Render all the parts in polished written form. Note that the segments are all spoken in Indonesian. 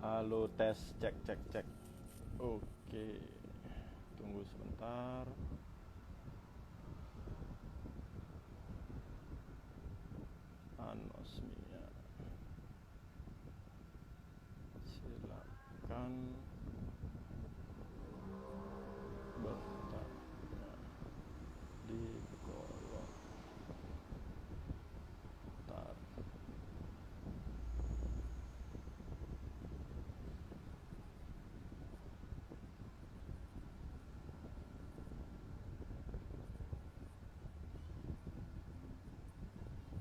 Halo, tes, cek, cek, cek. Oke, tunggu sebentar. Anosmia, silakan bertanya di kolom komentar.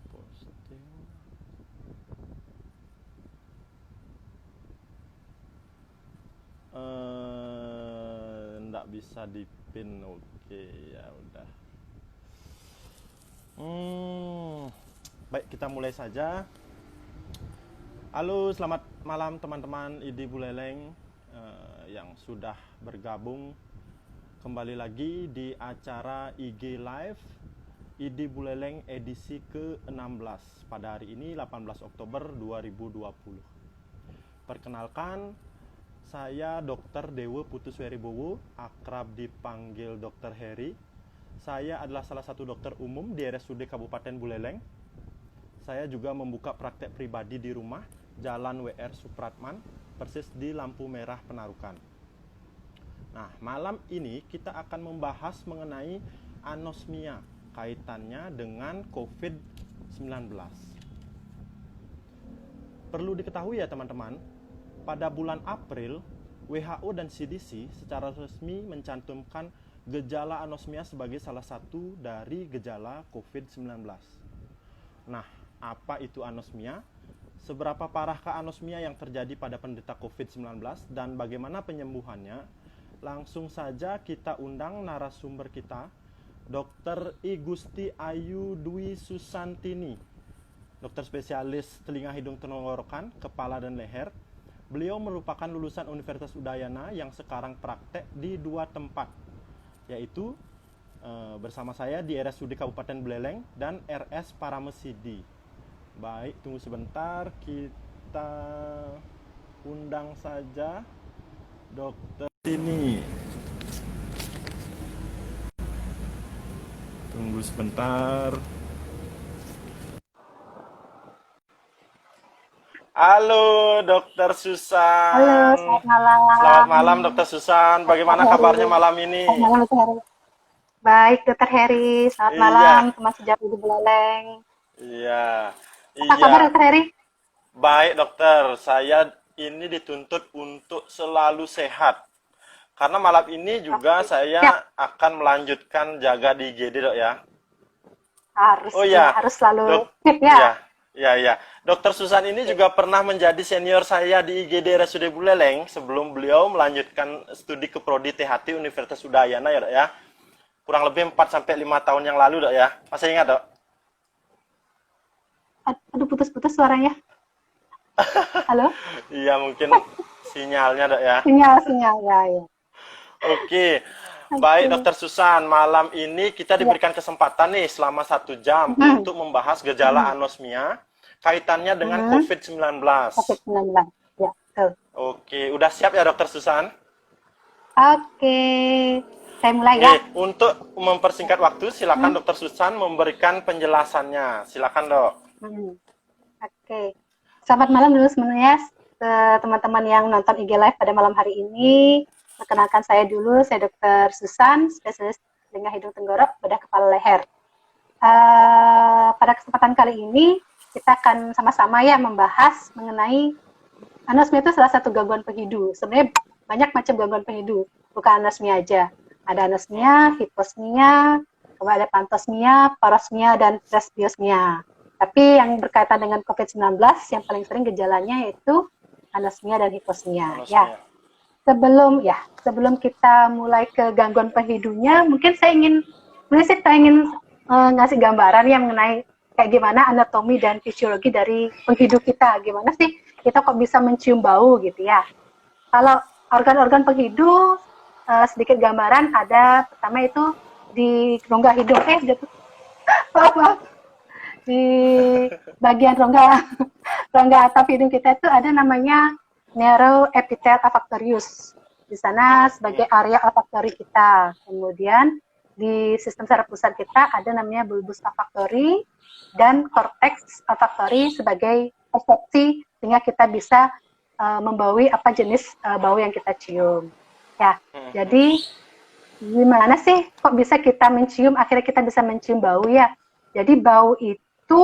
Posting. Nggak bisa dipin. Oke, ya udah. Baik, kita mulai saja. Halo, selamat malam teman-teman ID Buleleng yang sudah bergabung kembali lagi di acara IG Live ID Buleleng edisi ke-16 pada hari ini 18 Oktober 2020. Perkenalkan, saya Dr. Dewa Putusweribowo, akrab dipanggil Dr. Heri. Saya adalah salah satu dokter umum di RSUD Kabupaten Buleleng. Saya juga membuka praktek pribadi di rumah, Jalan WR Supratman, persis di lampu merah Penarukan. Nah, malam ini kita akan membahas mengenai anosmia, kaitannya dengan COVID-19. Perlu diketahui ya teman-teman, pada bulan April, WHO dan CDC secara resmi mencantumkan gejala anosmia sebagai salah satu dari gejala COVID-19. Nah, apa itu anosmia? Seberapa parahkah anosmia yang terjadi pada penderita COVID-19 dan bagaimana penyembuhannya? Langsung saja kita undang narasumber kita, Dr. I Gusti Ayu Dwi Susantini, dokter spesialis telinga hidung tenggorokan, kepala dan leher. Beliau merupakan lulusan Universitas Udayana yang sekarang praktek di dua tempat, yaitu bersama saya di RSUD Kabupaten Buleleng dan RS Paramesidi. Baik, tunggu sebentar, kita undang saja dokter ini. Tunggu sebentar. Halo, Dokter Susan. Halo, selamat malam. Selamat malam, Dokter Susan. Bagaimana kabarnya malam ini? Selamat malam, Dokter Heri. Baik, Dokter Heri. Selamat Iya. malam, teman sejawat di Buleleng. Iya. Apa kabar, Dokter Heri? Baik, dokter. Saya ini dituntut untuk selalu sehat. Karena malam ini juga saya akan melanjutkan jaga di IGD, dok ya. Harus, Oh ya, harus selalu. Ya. Dokter Susan ini juga pernah menjadi senior saya di IGD RSUD Buleleng sebelum beliau melanjutkan studi ke Prodi THT Universitas Udayana ya, dok ya. Kurang lebih 4-5 tahun yang lalu, dok ya. Masih ingat, dok? Aduh, putus-putus suaranya. Halo? Iya, mungkin sinyalnya, dok ya. Sinyal, ya. Oke. Baik, Dokter Susan, malam ini kita diberikan kesempatan nih selama 1 jam untuk membahas gejala anosmia kaitannya dengan COVID-19. COVID-19, ya, betul. Oke, udah siap ya Dokter Susan? Oke, saya mulai ya. Untuk mempersingkat waktu, silakan Dokter Susan memberikan penjelasannya. Silakan, Dok. Oke. Selamat malam dulu semuanya, teman-teman yang nonton IG Live pada malam hari ini. Perkenalkan saya dulu, saya Dr. Susan, spesialis telinga hidung tenggorok, bedah kepala leher. Pada kesempatan kali ini, kita akan sama-sama ya membahas mengenai anosmia itu salah satu gangguan penghidup. Sebenarnya banyak macam gangguan penghidup, bukan anosmia aja. Ada anosmia, hiposmia, kemudian ada pantosmia, parosmia, dan presbiosmia. Tapi yang berkaitan dengan COVID-19, yang paling sering gejalanya yaitu anosmia dan hiposmia. Ya. Sebelum kita mulai ke gangguan penghidupnya, mungkin saya ingin ngasih gambaran ya mengenai kayak gimana anatomi dan fisiologi dari penghidup kita. Gimana sih kita kok bisa mencium bau gitu ya. Kalau organ-organ penghidup, sedikit gambaran ada pertama itu di rongga hidung. Di bagian rongga atap hidung kita itu ada namanya neuroepithel olfactorius. Di sana sebagai area olfaktori kita. Kemudian di sistem saraf pusat kita ada namanya bulbus olfaktori dan cortex olfaktori sebagai persepsi sehingga kita bisa membaui apa jenis bau yang kita cium. Ya, jadi gimana sih kok bisa kita mencium, akhirnya kita bisa mencium bau ya. Jadi bau itu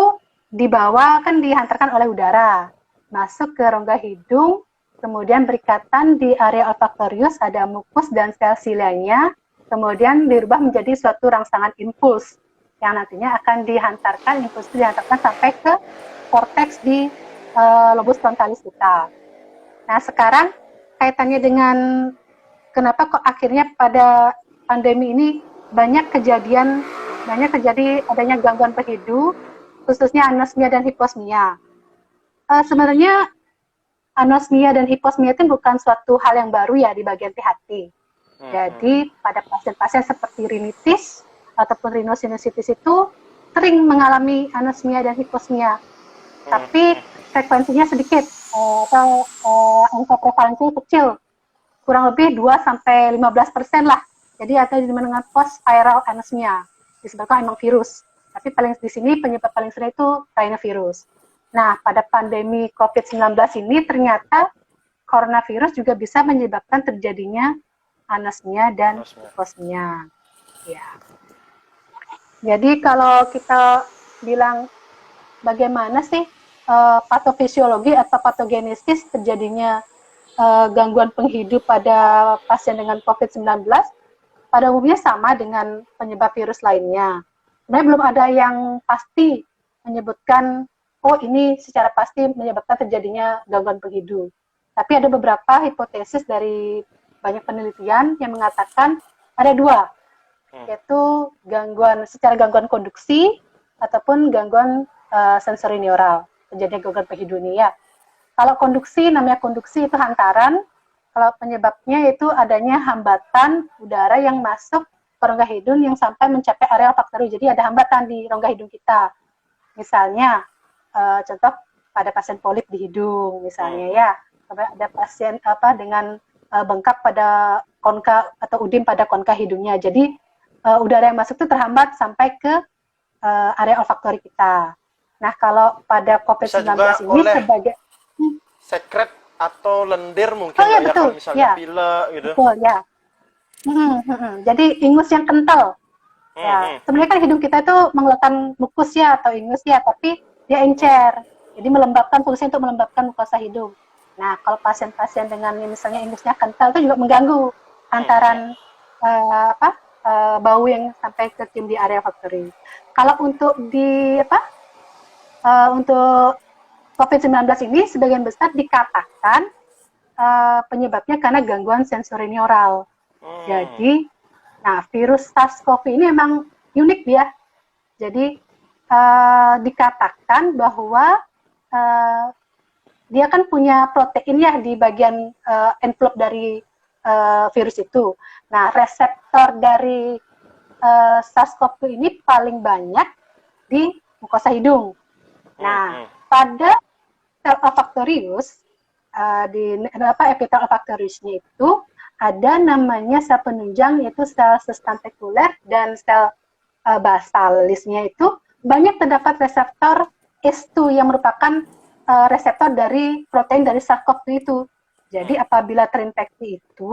dibawa kan dihantarkan oleh udara, masuk ke rongga hidung, kemudian berikatan di area olfaktorius ada mukus dan sel silanya, kemudian dirubah menjadi suatu rangsangan impuls yang nantinya akan dihantarkan, impuls itu dihantarkan sampai ke korteks di lobus frontalis kita. Nah sekarang kaitannya dengan kenapa kok akhirnya pada pandemi ini banyak terjadi adanya gangguan penghidup, khususnya anosmia dan hiposmia. Sebenarnya anosmia dan hiposmia itu bukan suatu hal yang baru ya di bagian THT. Jadi pada pasien-pasien seperti rinitis ataupun rhinosinusitis itu sering mengalami anosmia dan hiposmia. Tapi frekuensinya sedikit atau angka prevalensinya kecil. Kurang lebih 2-15% lah. Jadi ada di dengan post viral anosmia disebabkan emang virus. Tapi paling di sini penyebab paling sering itu rhinovirus. Nah, pada pandemi COVID-19 ini ternyata coronavirus juga bisa menyebabkan terjadinya anosmia dan hiposmia. Ya. Jadi kalau kita bilang bagaimana sih patofisiologi atau patogenesis terjadinya gangguan penghidup pada pasien dengan COVID-19, pada umumnya sama dengan penyebab virus lainnya. Sebenarnya belum ada yang pasti menyebutkan oh ini secara pasti menyebabkan terjadinya gangguan penghidup. Tapi ada beberapa hipotesis dari banyak penelitian yang mengatakan ada dua, yaitu secara gangguan konduksi ataupun gangguan sensori neural, terjadinya gangguan penghidup ini ya. Kalau konduksi, namanya konduksi itu hantaran, kalau penyebabnya itu adanya hambatan udara yang masuk ke rongga hidung yang sampai mencapai area olfaktori. Jadi ada hambatan di rongga hidung kita. Misalnya, contoh pada pasien polip di hidung misalnya ya, ada pasien dengan bengkak pada konka atau udim pada konka hidungnya. Jadi udara yang masuk itu terhambat sampai ke area olfaktori kita. Nah kalau pada COVID-19 ini sebagai sekret atau lendir mungkin ya, betul, kalau misalnya ya, pilek gitu. Betul ya. Jadi ingus yang kental. Ya, sebenarnya kan hidung kita itu mengeluarkan mukus ya atau ingus ya, tapi dia encer, jadi melembabkan, fungsi untuk melembabkan mukosa hidung. Nah, kalau pasien-pasien dengan misalnya ingusnya kental itu juga mengganggu hantaran bau yang sampai ke cium di area olfaktori. Kalau untuk untuk COVID-19 ini sebagian besar dikatakan penyebabnya karena gangguan sensori neural. Jadi, nah virus SARS-CoV ini memang unik ya. Jadi dikatakan bahwa dia kan punya protein ya di bagian envelope dari virus itu. Nah, reseptor dari SARS-CoV ini paling banyak di mukosa hidung. Nah, pada sel olfaktorius, di epithel olfaktoriusnya itu ada namanya sel penunjang, yaitu sel substantikuler dan sel basalisnya itu banyak terdapat reseptor ACE2 yang merupakan reseptor dari protein dari SARS-CoV itu. Jadi apabila terinfeksi itu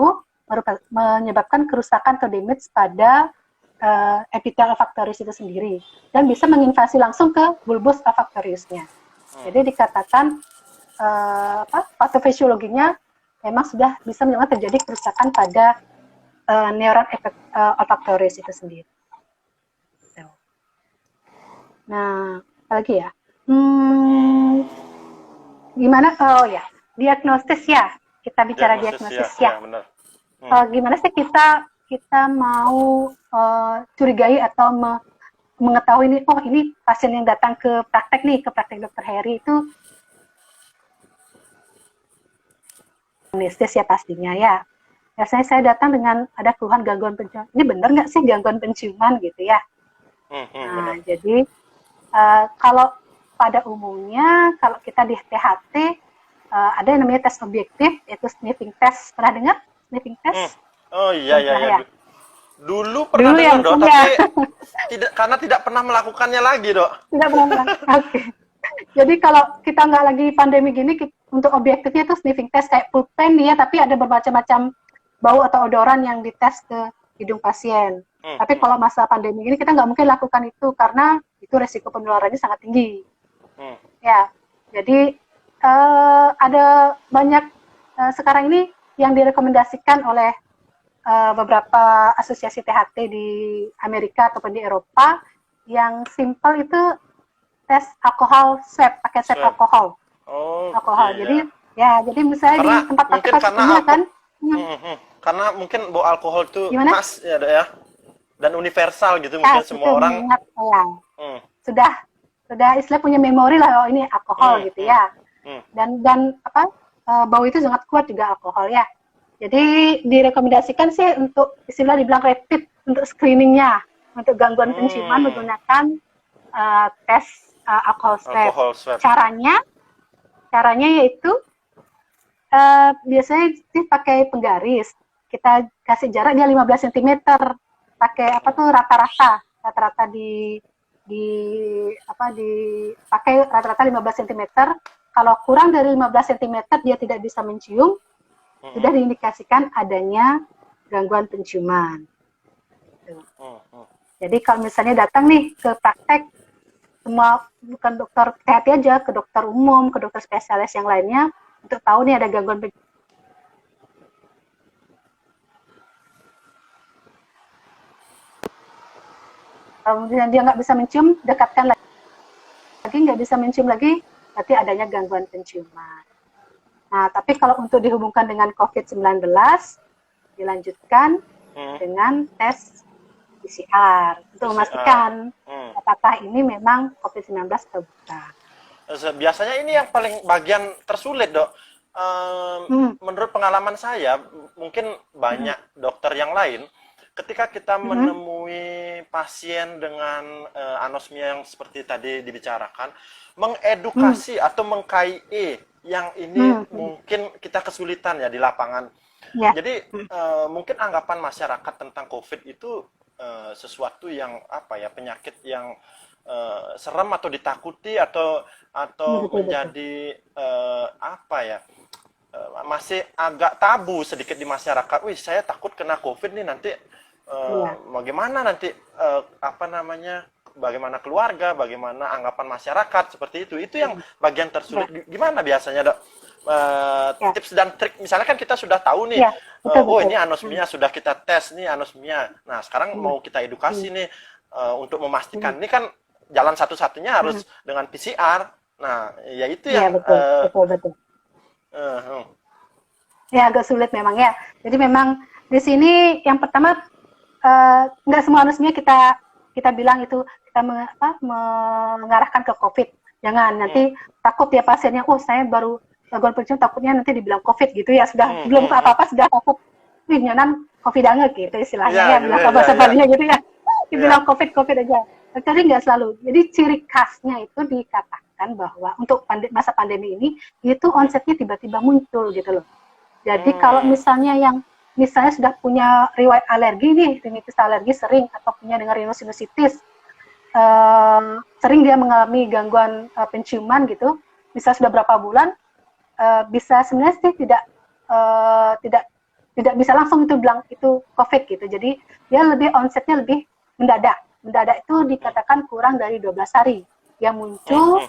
menyebabkan kerusakan atau damage pada epithel olfaktorius itu sendiri dan bisa menginvasi langsung ke bulbus olfaktoriusnya. Jadi dikatakan patofisiologinya memang sudah bisa menyebabkan terjadi kerusakan pada neuron olfaktorius itu sendiri. Nah, apalagi ya? Gimana? Oh ya, diagnosis ya. Kita bicara diagnosis ya. Benar. Gimana sih kita mau curigai atau mengetahui ini, oh ini pasien yang datang ke praktek Dr. Heri itu anestesia ya pastinya ya. Biasanya saya datang dengan ada keluhan gangguan penciuman. Ini benar nggak sih gangguan penciuman gitu ya? Nah, jadi kalau pada umumnya kalau kita di THT ada yang namanya tes objektif, yaitu sniffing test. Pernah dengar sniffing test? Oh iya Belum iya pernah iya. ya? Dulu pernah Dulu dengar, yang Dok, punya. tapi karena tidak pernah melakukannya lagi, Dok. Tidak pernah. Oke. Jadi kalau kita nggak lagi pandemi gini, untuk objektifnya itu sniffing test kayak pulpen ya, tapi ada bermacam-macam bau atau odoran yang dites ke hidung pasien. Tapi kalau masa pandemi ini kita nggak mungkin lakukan itu karena itu resiko penularannya sangat tinggi. Ya, jadi ada banyak sekarang ini yang direkomendasikan oleh beberapa asosiasi THT di Amerika ataupun di Eropa yang simple itu tes alkohol swab, pakai swab alkohol. Oh, Alkohol. iya. Jadi misalnya Karena di tempat mungkin praktek karena kimia kan. karena mungkin bau alkohol itu Gimana? khas ya, Dok, ya. Dan universal gitu, mungkin semua betul, orang. mengingat, ya. Sudah istilah punya memori lah, oh ini alkohol gitu ya. Dan apa bau itu sangat kuat juga alkohol ya. Jadi direkomendasikan sih untuk istilah dibilang rapid untuk screeningnya, untuk gangguan penciuman menggunakan tes alkohol swab. Caranya yaitu biasanya pakai penggaris. Kita kasih jarak dia 15 cm. Pakai apa tuh rata-rata pakai rata-rata 15 cm. Kalau kurang dari 15 cm dia tidak bisa mencium, sudah diindikasikan adanya gangguan penciuman. Jadi kalau misalnya datang nih ke praktek, semua bukan dokter THT aja, ke dokter umum, ke dokter spesialis yang lainnya, untuk tahu nih ada gangguan penciuman. Kemudian dia nggak bisa mencium, dekatkan lagi, nggak bisa mencium lagi, berarti adanya gangguan penciuman. Nah, tapi kalau untuk dihubungkan dengan COVID-19, dilanjutkan dengan tes PCR untuk memastikan apakah ini memang COVID-19 atau bukan. Biasanya ini yang paling bagian tersulit, Dok. Menurut pengalaman saya, mungkin banyak dokter yang lain, ketika kita menemui pasien dengan anosmia yang seperti tadi dibicarakan, mengedukasi atau meng-KIE yang ini mungkin kita kesulitan ya di lapangan. Ya. Jadi mungkin anggapan masyarakat tentang COVID itu sesuatu yang apa ya, penyakit yang serem atau ditakuti atau menjadi apa ya, masih agak tabu sedikit di masyarakat. Wih, saya takut kena COVID nih nanti. Bagaimana nanti apa namanya, bagaimana keluarga, bagaimana anggapan masyarakat seperti itu yang bagian tersulit. Gimana biasanya, Dok, tips dan trik, misalnya kan kita sudah tahu nih, betul. Ini anosmia sudah kita tes nih anosmia, nah sekarang mau kita edukasi nih untuk memastikan ini kan jalan satu-satunya harus dengan PCR. Nah ya itu yang betul. Ya agak sulit memang ya. Jadi memang di sini yang pertama nggak semua anosmia kita bilang itu kita mengarahkan ke COVID. Jangan nanti takut ya pasiennya, saya baru gangguan penciuman takutnya nanti dibilang COVID gitu ya, sudah belum apa-apa sudah takut, nyonan COVID banget gitu istilahnya ya, bilang bahasa Balinya gitu ya, dibilang COVID aja. Tapi nggak selalu. Jadi ciri khasnya itu dikatakan bahwa untuk masa pandemi ini itu onsetnya tiba-tiba muncul gitu loh. Jadi kalau misalnya sudah punya riwayat alergi nih, rinitis alergi sering, atau punya dengan rhinosinusitis, sering dia mengalami gangguan penciuman gitu, bisa sudah berapa bulan, bisa sebenarnya sih tidak bisa langsung itu bilang itu COVID gitu. Jadi dia onsetnya lebih mendadak. Mendadak itu dikatakan kurang dari 12 hari. Yang muncul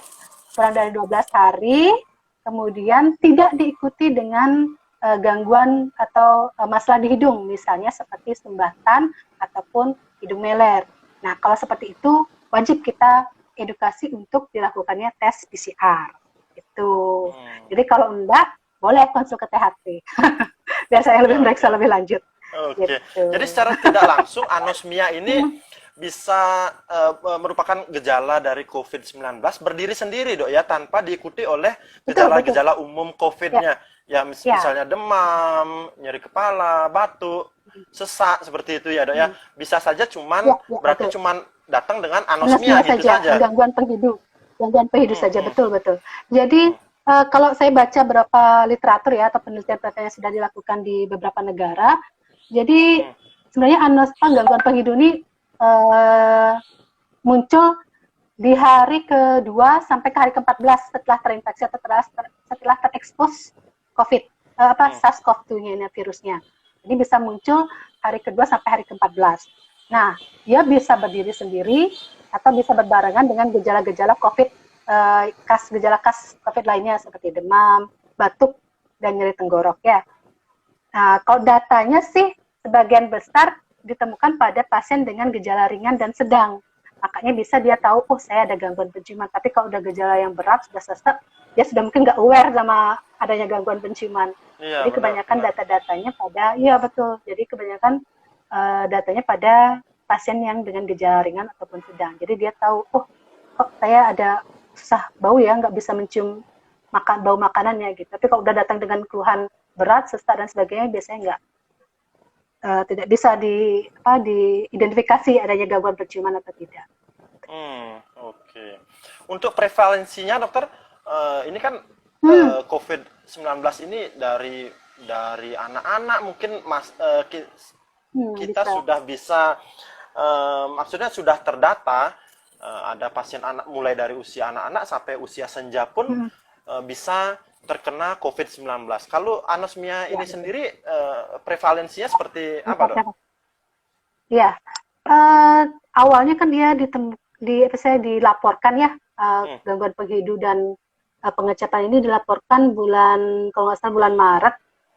kurang dari 12 hari, kemudian tidak diikuti dengan gangguan atau masalah di hidung, misalnya seperti sumbatan ataupun hidung meler. Nah, kalau seperti itu, wajib kita edukasi untuk dilakukannya tes PCR. Itu. Jadi kalau enggak, boleh konsul ke THT. Biar saya lebih meriksa lebih lanjut. Oke. Gitu. Jadi secara tidak langsung anosmia ini bisa merupakan gejala dari COVID-19 berdiri sendiri, Dok ya, tanpa diikuti oleh gejala-gejala umum COVID-nya. Ya, misalnya demam, nyeri kepala, batuk, sesak seperti itu ya, Dok ya. Bisa saja berarti cuman datang dengan anosmia gitu saja. Gangguan penghidup saja, betul. Jadi Kalau saya baca beberapa literatur ya atau penelitian-penelitian yang sudah dilakukan di beberapa negara, jadi sebenarnya gangguan penghidu ini muncul di hari kedua sampai ke hari ke-14 setelah terinfeksi atau setelah terekspos COVID, SARS-CoV-2-nya virusnya. Jadi bisa muncul hari kedua sampai hari ke-14. Nah, dia bisa berdiri sendiri atau bisa berbarengan dengan gejala-gejala COVID, gejala khas COVID lainnya seperti demam, batuk, dan nyeri tenggorok ya. Nah, kalau datanya sih sebagian besar ditemukan pada pasien dengan gejala ringan dan sedang. Makanya bisa dia tahu, oh saya ada gangguan penciuman. Tapi kalau udah gejala yang berat, sudah sesek, dia sudah mungkin nggak aware sama adanya gangguan penciuman. Iya, Jadi kebanyakan data-datanya pada, iya betul. Jadi kebanyakan datanya pada pasien yang dengan gejala ringan ataupun sedang. Jadi dia tahu, oh kok saya ada susah bau ya, nggak bisa mencium bau makanannya gitu. Tapi kalau udah datang dengan keluhan berat, sesak dan sebagainya, biasanya tidak bisa diidentifikasi adanya gangguan penciuman atau tidak. Oke. Untuk prevalensinya dokter, ini kan COVID-19 ini dari anak-anak mungkin kita bisa. sudah bisa, maksudnya sudah terdata. Ada pasien anak mulai dari usia anak-anak sampai usia senja pun bisa terkena COVID-19. Kalau anosmia ini sendiri prevalensinya seperti apa, Dok? Ya, awalnya kan dia dilaporkan ya, gangguan penghidu dan pengecapan ini dilaporkan kalau nggak salah bulan Maret,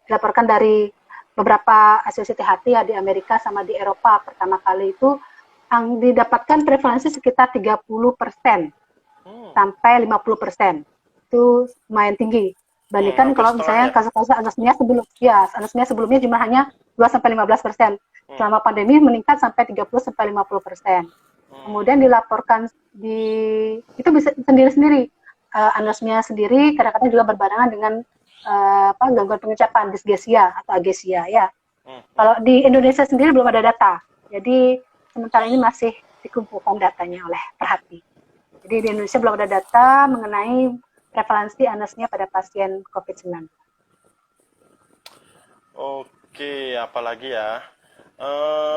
dilaporkan dari beberapa asosiasi THT ya di Amerika sama di Eropa. Pertama kali itu yang didapatkan prevalensi sekitar 30% sampai 50%. Itu lumayan tinggi. Bandingkan kalau misalnya kasus-kasus anosmia sebelumnya cuma hanya 2 sampai 15%. Selama pandemi meningkat sampai 30 sampai 50%. Kemudian dilaporkan itu bisa sendiri-sendiri. Anosmia sendiri kadang-kadang juga berbarengan dengan gangguan pengecapan, disgesia atau agesia ya. Kalau di Indonesia sendiri belum ada data. Jadi sementara ini masih dikumpulkan datanya oleh Perhati. Jadi di Indonesia belum ada data mengenai prevalensi anosmia pada pasien COVID-19. Oke, apalagi ya?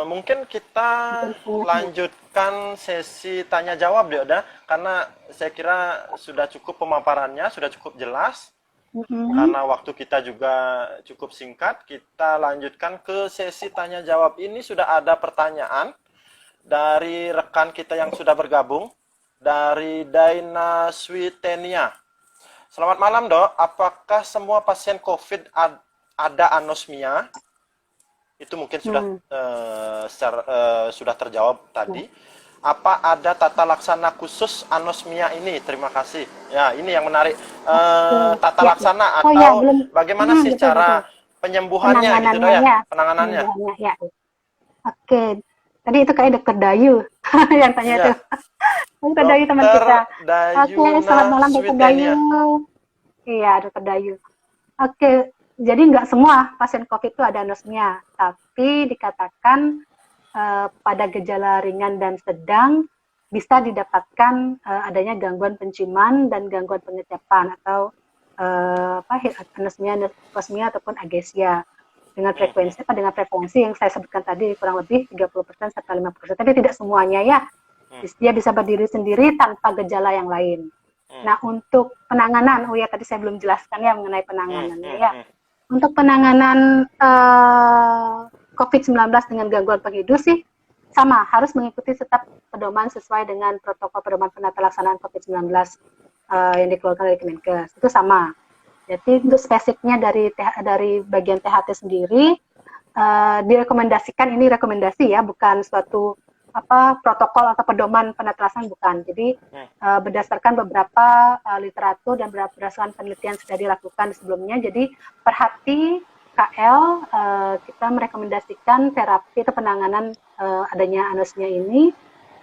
Mungkin kita lanjutkan sesi tanya jawab deh, udah, karena saya kira sudah cukup pemaparannya, sudah cukup jelas. Karena waktu kita juga cukup singkat, kita lanjutkan ke sesi tanya jawab. Ini sudah ada pertanyaan dari rekan kita yang sudah bergabung, dari Daina Switenia. Selamat malam, Dok. Apakah semua pasien COVID ada anosmia? Itu mungkin sudah terjawab tadi. Apa ada tata laksana khusus anosmia ini? Terima kasih. Ya, ini yang menarik. Tata laksana atau bagaimana sih cara penyembuhannya gitu, Dok ya? Penanganannya. Ya. Oke. Tadi itu kayak Dokter Dayu yang tanya itu. Dokter Dayu teman kita. Oke, selamat malam Dokter Dayu. Iya, Dokter Dayu. Oke, jadi nggak semua pasien COVID itu ada anosmia, tapi dikatakan pada gejala ringan dan sedang bisa didapatkan adanya gangguan penciuman dan gangguan pengecapan atau anosmia, hyposmia ataupun agesia. Dengan frekuensi yang saya sebutkan tadi kurang lebih 30% sampai 50%, tapi tidak semuanya ya. Dia bisa berdiri sendiri tanpa gejala yang lain. Nah, untuk penanganan, tadi saya belum jelaskan ya mengenai penanganannya ya. Untuk penanganan COVID-19 dengan gangguan penghidu sih sama, harus mengikuti tetap pedoman sesuai dengan protokol pedoman penata laksanaan COVID-19 yang dikeluarkan dari Kemenkes. Itu sama. Jadi untuk spesifiknya dari bagian THT sendiri direkomendasikan, ini rekomendasi ya, bukan suatu protokol atau pedoman penata laksanaan, bukan. Jadi berdasarkan beberapa literatur dan berdasarkan penelitian sudah dilakukan sebelumnya. Jadi Perhati KL kita merekomendasikan terapi atau penanganan adanya anosmia ini.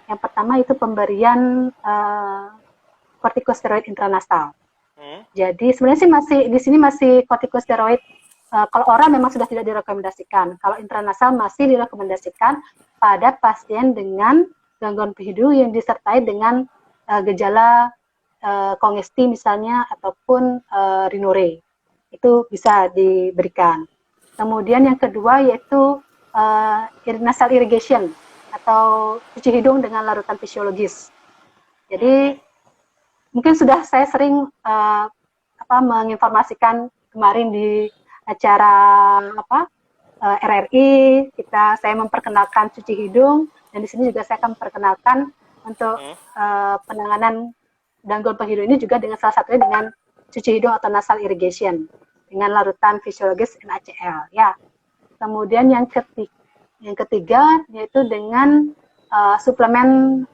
Yang pertama itu pemberian kortikosteroid intranasal. Jadi sebenarnya sih di sini masih kortikosteroid. Kalau oral memang sudah tidak direkomendasikan. Kalau intranasal masih direkomendasikan pada pasien dengan gangguan penghidu yang disertai dengan gejala Kongesti misalnya ataupun Rinure. Itu bisa diberikan. Kemudian yang kedua yaitu nasal irrigation atau cuci hidung dengan larutan fisiologis. Jadi mungkin sudah saya sering menginformasikan kemarin di acara RRI saya memperkenalkan cuci hidung, dan di sini juga saya akan memperkenalkan untuk penanganan gangguan penghidung ini juga dengan salah satunya dengan cuci hidung atau nasal irrigation dengan larutan fisiologis NaCl ya. Kemudian yang ketiga yaitu dengan suplemen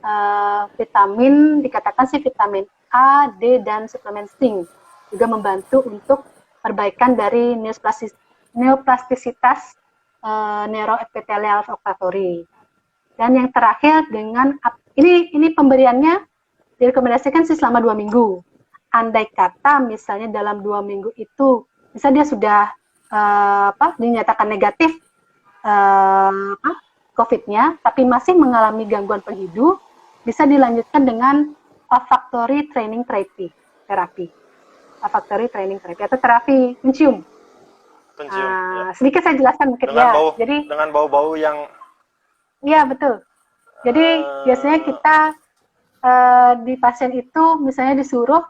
vitamin, dikatakan sih vitamin A, D, dan suplemen zinc juga membantu untuk perbaikan dari neoplastisitas neuroepithelial olfactory. Dan yang terakhir dengan ini pemberiannya direkomendasikan sih selama 2 minggu. Andai kata misalnya dalam 2 minggu itu misalnya dia sudah dinyatakan negatif COVID-nya, tapi masih mengalami gangguan penghidup, bisa dilanjutkan dengan olfactory training therapy. Olfactory training therapy atau terapi pencium. Ya. Sedikit saya jelaskan mungkin dengan ya. Bau, jadi dengan bau-bau yang. Iya betul. Jadi biasanya kita di pasien itu misalnya disuruh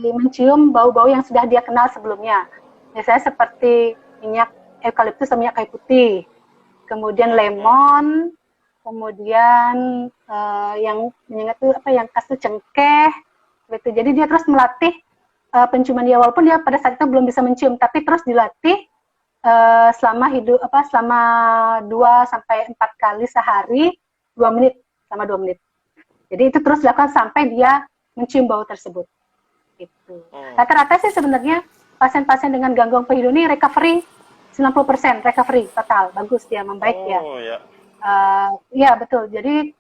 mencium bau-bau yang sudah dia kenal sebelumnya. Misalnya seperti minyak eukaliptus atau minyak kayu putih, kemudian lemon, kemudian yang menyengat itu yang khas itu cengkeh, gitu. Jadi dia terus melatih penciuman dia, walaupun dia pada saat itu belum bisa mencium, tapi terus dilatih selama 2 sampai 4 kali sehari 2 menit selama 2 menit. Jadi itu terus dilakukan sampai dia mencium bau tersebut. Gitu. Rata-rata sih sebenarnya pasien-pasien dengan gangguan penghidung ini recovery 90% recovery total, bagus dia membaik ya. Ya. Ya betul. Jadi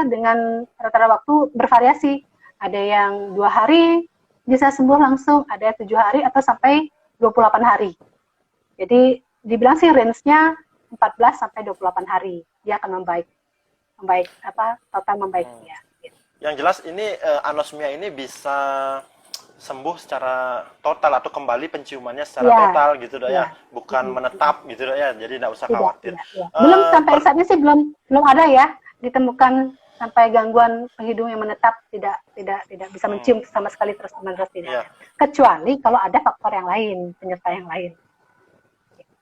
dengan rata-rata waktu bervariasi. Ada yang 2 hari bisa sembuh langsung, ada 7 hari atau sampai 28 hari. Jadi dibilang sih range-nya 14 sampai 28 hari dia akan membaik total membaik ya. Yang jelas ini anosmia ini bisa sembuh secara total atau kembali penciumannya secara total gitu dok ya, bukan menetap gitu dok ya, jadi tidak usah khawatir. Belum sampai saat ini sih belum ada ya ditemukan sampai gangguan penghidung yang menetap tidak bisa mencium sama sekali terus-menerus tidak. Kecuali kalau ada faktor yang lain, penyerta yang lain.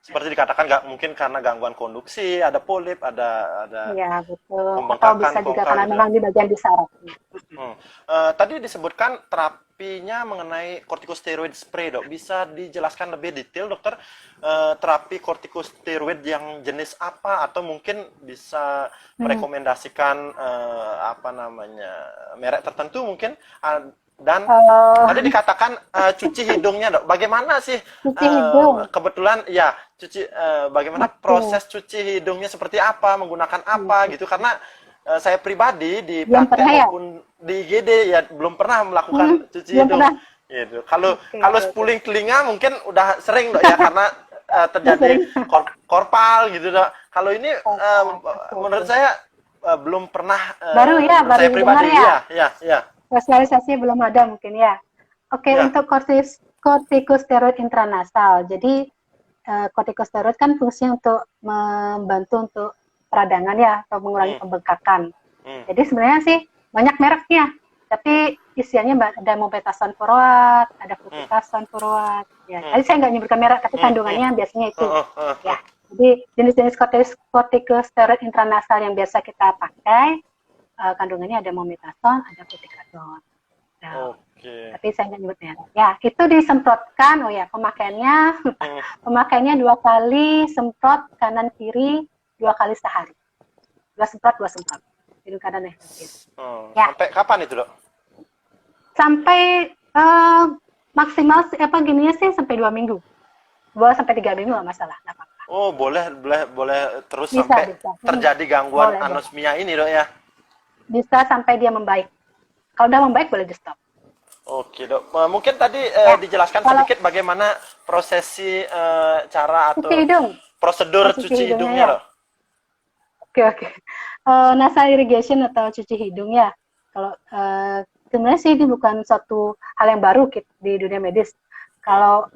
Seperti dikatakan nggak mungkin karena gangguan konduksi, ada polip, ada ya, betul. pembengkakan, atau bisa juga karena memang di bagian di saraf. Tadi disebutkan terapinya mengenai kortikosteroid spray dok, bisa dijelaskan lebih detail dokter, terapi kortikosteroid yang jenis apa, atau mungkin bisa merekomendasikan merek tertentu mungkin. Dan tadi dikatakan cuci hidungnya dok, bagaimana sih cuci hidung? Kebetulan ya bagaimana proses cuci hidungnya, seperti apa, menggunakan apa gitu, karena saya pribadi di praktek maupun di IGD ya belum pernah melakukan cuci hidung gitu. Kalau spuling telinga mungkin udah sering dok ya, karena terjadi korpal gitu dok. Kalau ini menurut saya belum pernah, baru saya pribadi ya. Sosialisasinya belum ada mungkin ya. Oke, untuk kortikosteroid intranasal. Jadi kortikosteroid kan fungsinya untuk membantu untuk peradangan ya, atau mengurangi pembengkakan. Jadi sebenarnya sih banyak mereknya, tapi isiannya ada mobetason furoat, ada fluticasone furoat. Ya, tadi saya nggak nyebutkan merek, tapi kandungannya biasanya itu. Ya, jadi jenis-jenis kortikosteroid intranasal yang biasa kita pakai, kandungannya ada mobetason, ada fluticasone. Tapi saya nggak nyebut merek. Ya, itu disemprotkan. Pemakaiannya 2 kali semprot kanan kiri 2 kali sehari. 2 semprot. Hidung kanan ya. Sampai kapan itu dok? Sampai maksimal gininya sih sampai 2 minggu. 2 sampai 3 minggu nggak masalah, nggak apa-apa. Oh boleh terus bisa, sampai terjadi gangguan anosmia ini dok ya? Bisa sampai dia membaik. Kalau udah membaik boleh di stop. Oke dok, mungkin tadi dijelaskan sedikit bagaimana prosesi cara atau prosedur cuci hidungnya dok. Oke. Nasal irrigation atau cuci hidung ya. Kalau sebenarnya sih ini bukan suatu hal yang baru di dunia medis. Kalau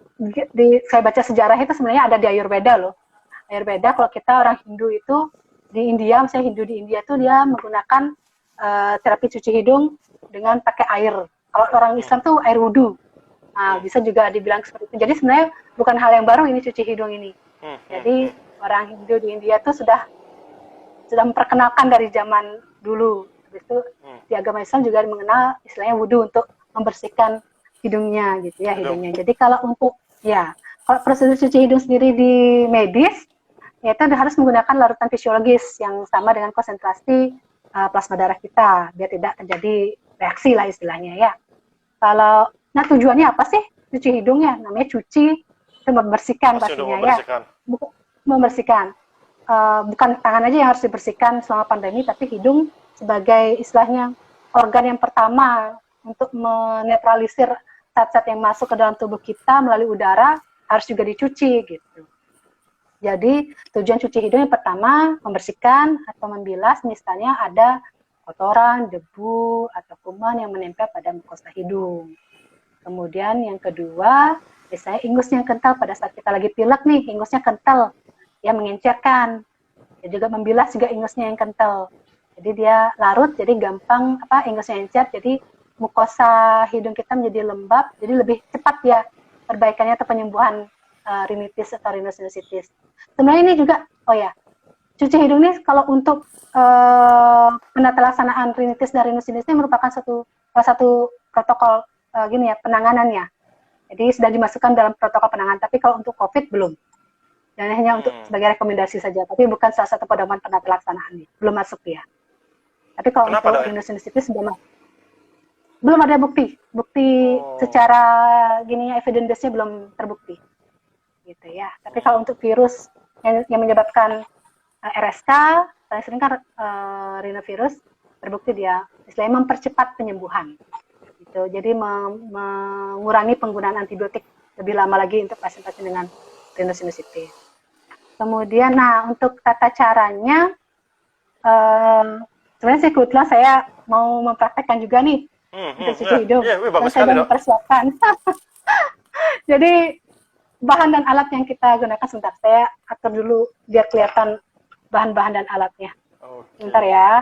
saya baca sejarah itu sebenarnya ada di Ayurveda loh. Ayurveda kalau kita orang Hindu itu di India, misalnya Hindu di India tuh dia menggunakan terapi cuci hidung dengan pakai air. Kalau orang Islam tuh air wudhu. Nah, bisa juga dibilang seperti itu. Jadi sebenarnya bukan hal yang baru ini cuci hidung ini. Jadi orang Hindu di India tuh sudah memperkenalkan dari zaman dulu. Habis itu di agama Islam juga mengenal istilahnya wudhu untuk membersihkan hidungnya gitu ya, hidungnya. Jadi kalau kalau prosedur cuci hidung sendiri di medis, ya itu harus menggunakan larutan fisiologis yang sama dengan konsentrasi plasma darah kita, biar tidak terjadi reaksi lah istilahnya ya. Nah tujuannya apa sih cuci hidungnya? Namanya cuci itu membersihkan pastinya ya. Membersihkan. Bukan tangan aja yang harus dibersihkan selama pandemi, tapi hidung sebagai istilahnya organ yang pertama untuk menetralisir zat-zat yang masuk ke dalam tubuh kita melalui udara harus juga dicuci gitu. Jadi tujuan cuci hidung yang pertama membersihkan atau membilas misalnya ada kotoran, debu, atau kuman yang menempel pada mukosa hidung. Kemudian yang kedua, misalnya ingusnya yang kental pada saat kita lagi pilek nih, ingusnya kental, ya mengencerkan. Ya juga membilas juga ingusnya yang kental. Jadi dia larut, jadi gampang ingusnya encer, jadi mukosa hidung kita menjadi lembab, jadi lebih cepat ya perbaikannya atau penyembuhan rinitis atau rhinosinusitis. Sebenarnya ini juga, cuci hidung ini kalau untuk penata laksanaan rinitis dan rhinosinusitis ini merupakan salah satu protokol penanganannya. Jadi sudah dimasukkan dalam protokol penanganan, tapi kalau untuk COVID belum. Dan hanya untuk sebagai rekomendasi saja, tapi bukan salah satu pedoman penata laksanaan. Belum masuk ya. Tapi kalau untuk rhinosinusitis belum ada bukti secara evidence-nya belum terbukti. Gitu ya. Tapi kalau untuk virus yang menyebabkan RSK, paling sering kan rhinovirus, terbukti dia istilahnya mempercepat penyembuhan. Gitu. Jadi mengurangi penggunaan antibiotik lebih lama lagi untuk pasien-pasien dengan rhinosinusitis. Kemudian, untuk tata caranya, sebenarnya sih kebetulan saya mau mempraktekkan juga nih untuk cuci hidung. Dan saya sudah mempersiapkan. Jadi bahan dan alat yang kita gunakan sebentar. Saya atur dulu biar kelihatan bahan-bahan dan alatnya. Sebentar ya.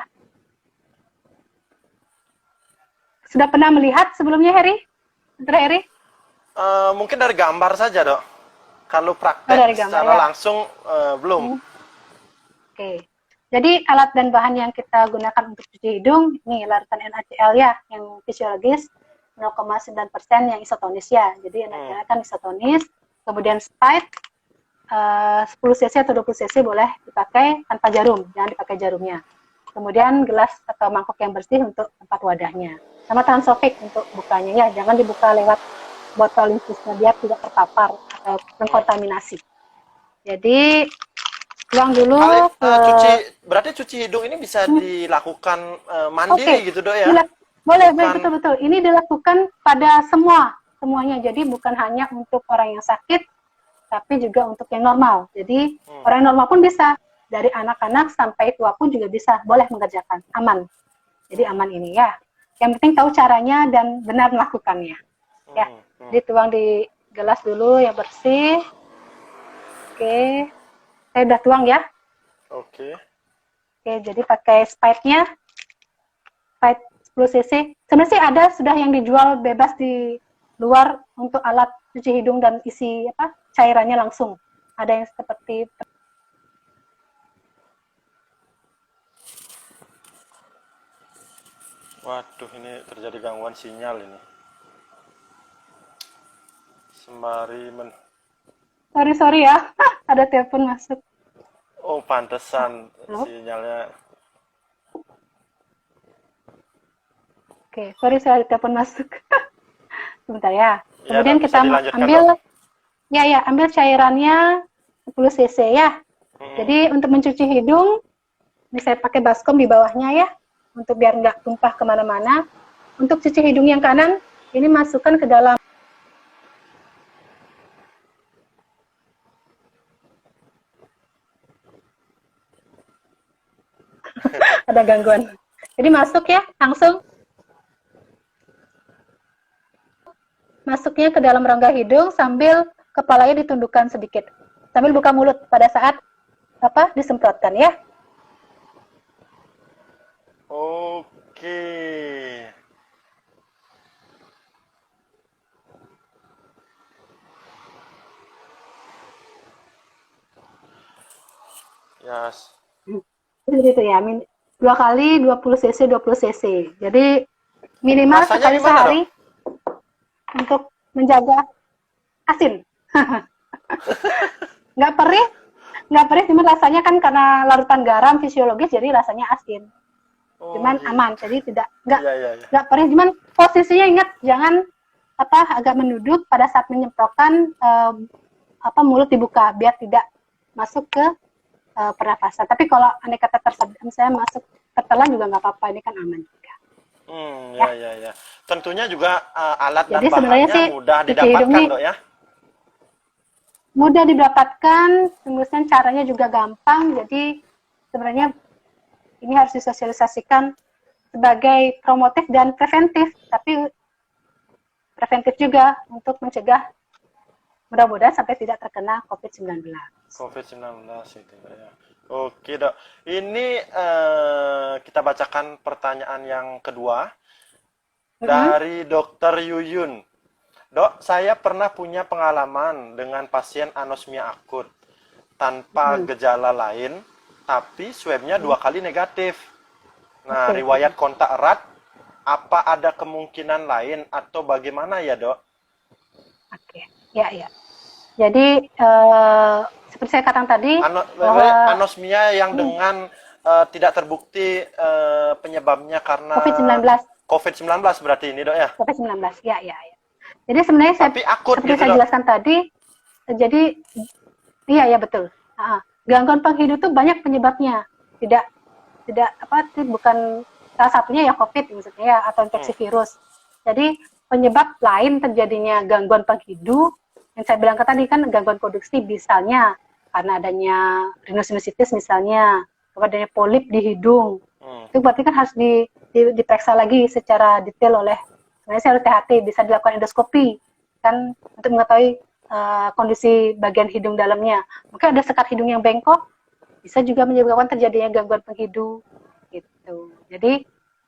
Sudah pernah melihat sebelumnya, Heri? Saudara Heri? Mungkin dari gambar saja, Dok. Kalau praktek secara langsung belum. Oke. Jadi alat dan bahan yang kita gunakan untuk cuci hidung, ini larutan NaCl ya, yang fisiologis 0,9% yang isotonis ya. Jadi NaCl kan isotonis, kemudian Spite 10 cc atau 20 cc boleh dipakai tanpa jarum, jangan dipakai jarumnya. Kemudian gelas atau mangkok yang bersih untuk tempat wadahnya. Sama Transofik untuk bukanya ya, jangan dibuka lewat botol infusnya biar tidak terpapar atau terkontaminasi. Jadi tuang dulu berarti cuci hidung ini bisa dilakukan mandiri gitu, Dok ya? Boleh, betul-betul. Ini dilakukan pada semuanya. Jadi bukan hanya untuk orang yang sakit, tapi juga untuk yang normal. Jadi orang normal pun bisa, dari anak-anak sampai tua pun juga bisa, boleh mengerjakan, aman. Jadi aman ini ya. Yang penting tahu caranya dan benar melakukannya. Ya, dituang di gelas dulu yang bersih. Oke, saya udah tuang ya. Oke, jadi pakai Spite-nya. Spite 10 cc. Sebenarnya sih ada sudah yang dijual bebas di luar untuk alat cuci hidung dan isi cairannya langsung. Ada yang seperti waduh, ini terjadi gangguan sinyal ini. Sorry ya, ada telepon masuk. Oh, pantesan sinyalnya. Oke, sorry saya ada telepon masuk. Sebentar ya. Kemudian kita ambil, ambil cairannya 10 cc ya. Jadi untuk mencuci hidung, ini saya pakai baskom di bawahnya ya, untuk biar nggak tumpah kemana-mana. Untuk cuci hidung yang kanan, ini masukkan ke dalam ada gangguan. Jadi masuk ya, langsung. masuknya ke dalam rongga hidung sambil kepalanya ditundukkan sedikit. Sambil buka mulut pada saat disemprotkan ya. Oke. Yes. Jadi itu ya, 2 kali 20 cc 20 cc. Jadi minimal Rasanya sekali gimana, sehari untuk menjaga asin. Nggak perih, cuman rasanya kan karena larutan garam fisiologis, jadi rasanya asin. Cuman gitu. aman, jadi Iya. nggak perih. Cuman posisinya ingat jangan agak menunduk pada saat menyemprotkan, mulut dibuka biar tidak masuk ke pernafasan. Tapi kalau andai kata tersedak, misalnya masuk ketelan juga nggak apa-apa, ini kan aman juga. Ya. Tentunya juga alat Jadi dan sebenarnya bahannya sih mudah cuci hidung didapatkan, nih Dok ya. mudah didapatkan, kemudian caranya juga gampang. Jadi sebenarnya ini harus disosialisasikan sebagai promotif dan preventif, tapi preventif juga untuk mencegah mudah-mudahan sampai tidak terkena COVID-19. COVID-19 itu ya. Oke, Dok. Ini kita bacakan pertanyaan yang kedua dari Dokter Yuyun. Dok, saya pernah punya pengalaman dengan pasien anosmia akut tanpa gejala lain, tapi swabnya 2 kali negatif. Nah, riwayat kontak erat, apa ada kemungkinan lain atau bagaimana ya, Dok? Oke, ya. Jadi seperti saya katakan tadi, bahwa anosmia yang dengan tidak terbukti penyebabnya karena COVID-19 berarti ini, Dok ya? COVID-19, ya. Jadi sebenarnya tapi akut seperti gitu, saya Dok. jelaskan tadi, jadi iya betul. Gangguan penghidup itu banyak penyebabnya. Tidak bukan salah satunya ya COVID maksudnya ya, atau infeksi virus. Jadi penyebab lain terjadinya gangguan penghidup yang saya bilang tadi kan gangguan produksi, misalnya karena adanya rhinosinusitis misalnya, adanya polip di hidung. Itu berarti kan harus diperiksa lagi secara detail oleh sebenarnya saya harus THT, bisa dilakukan endoskopi kan untuk mengetahui kondisi bagian hidung dalamnya. Mungkin ada sekat hidung yang bengkok, bisa juga menyebabkan terjadinya gangguan penghidup gitu. Jadi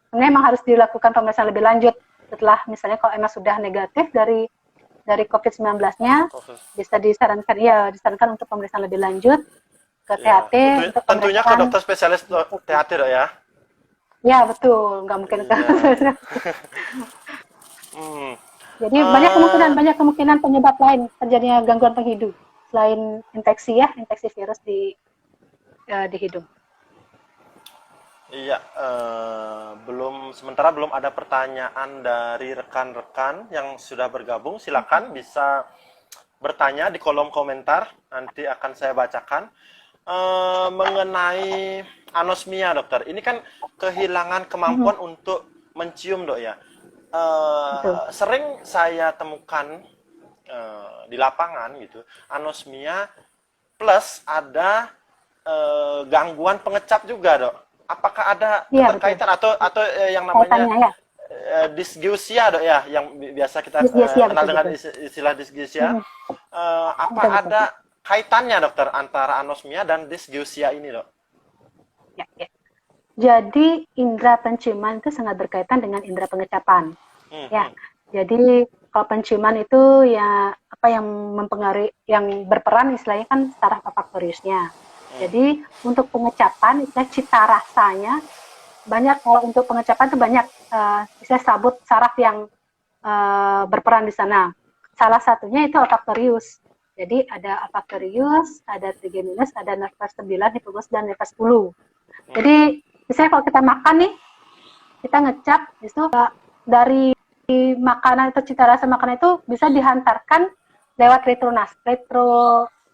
sebenarnya memang harus dilakukan pemeriksaan lebih lanjut setelah misalnya kalau emang sudah negatif dari COVID-19-nya, bisa disarankan untuk pemeriksaan lebih lanjut ke THT ya, untuk tentunya ke dokter spesialis THT, Dok ya. Ya betul, nggak mungkin kan. Jadi banyak kemungkinan penyebab lain terjadinya gangguan penghidup selain infeksi virus di hidung. Iya, sementara belum ada pertanyaan dari rekan-rekan yang sudah bergabung. Silakan bisa bertanya di kolom komentar, nanti akan saya bacakan. Mengenai anosmia, dokter, ini kan kehilangan kemampuan untuk mencium, Dok ya. Sering saya temukan di lapangan gitu, anosmia plus ada gangguan pengecap juga, Dok. Apakah ada keterkaitan atau yang namanya dysgeusia, Dok ya, yang biasa kita kenal dengan istilah dysgeusia. Ada kaitannya, dokter, antara anosmia dan dysgeusia ini, Dok? Ya. Jadi indera penciuman itu sangat berkaitan dengan indera pengecapan. Ya. Jadi kalau penciuman itu ya yang mempengaruhi, yang berperan istilahnya kan saraf olfaktoriusnya. Jadi untuk pengecapan, istilah cita rasanya banyak. Kalau untuk pengecapan itu banyak istilah sabut saraf yang berperan di sana. Salah satunya itu olfaktorius. Jadi ada olfaktorius, ada trigeminus, ada nervus 9, hipogus, dan nervus 10. Jadi misalnya kalau kita makan nih, kita ngecap, itu dari makanan atau cita rasa makanan itu bisa dihantarkan lewat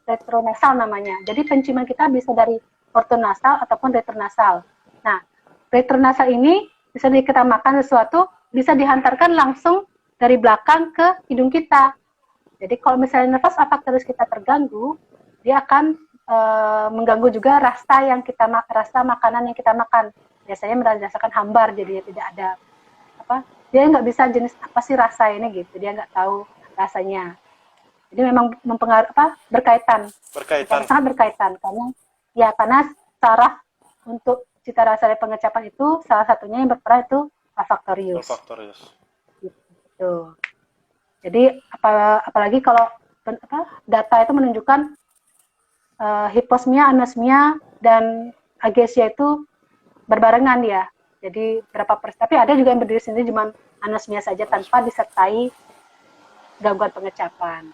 retronasal namanya. Jadi penciuman kita bisa dari ortonasal ataupun retronasal. Nah, retronasal ini bisa kita makan sesuatu, bisa dihantarkan langsung dari belakang ke hidung kita. Jadi kalau misalnya nafas olfaktorius kita terganggu, dia akan mengganggu juga rasa makanan yang kita makan. Biasanya merasakan hambar, jadinya tidak ada dia nggak bisa jenis apa sih rasa ini gitu, dia nggak tahu rasanya. Jadi memang berkaitan, sangat berkaitan karena saraf untuk cita rasa dari pengecapan itu salah satunya yang berperan itu olfaktorius. Gitu. Jadi apalagi kalau data itu menunjukkan hiposmia, anosmia dan agesia itu berbarengan ya. Jadi tapi ada juga yang berdiri sendiri cuma anosmia saja tanpa disertai gangguan pengecapan.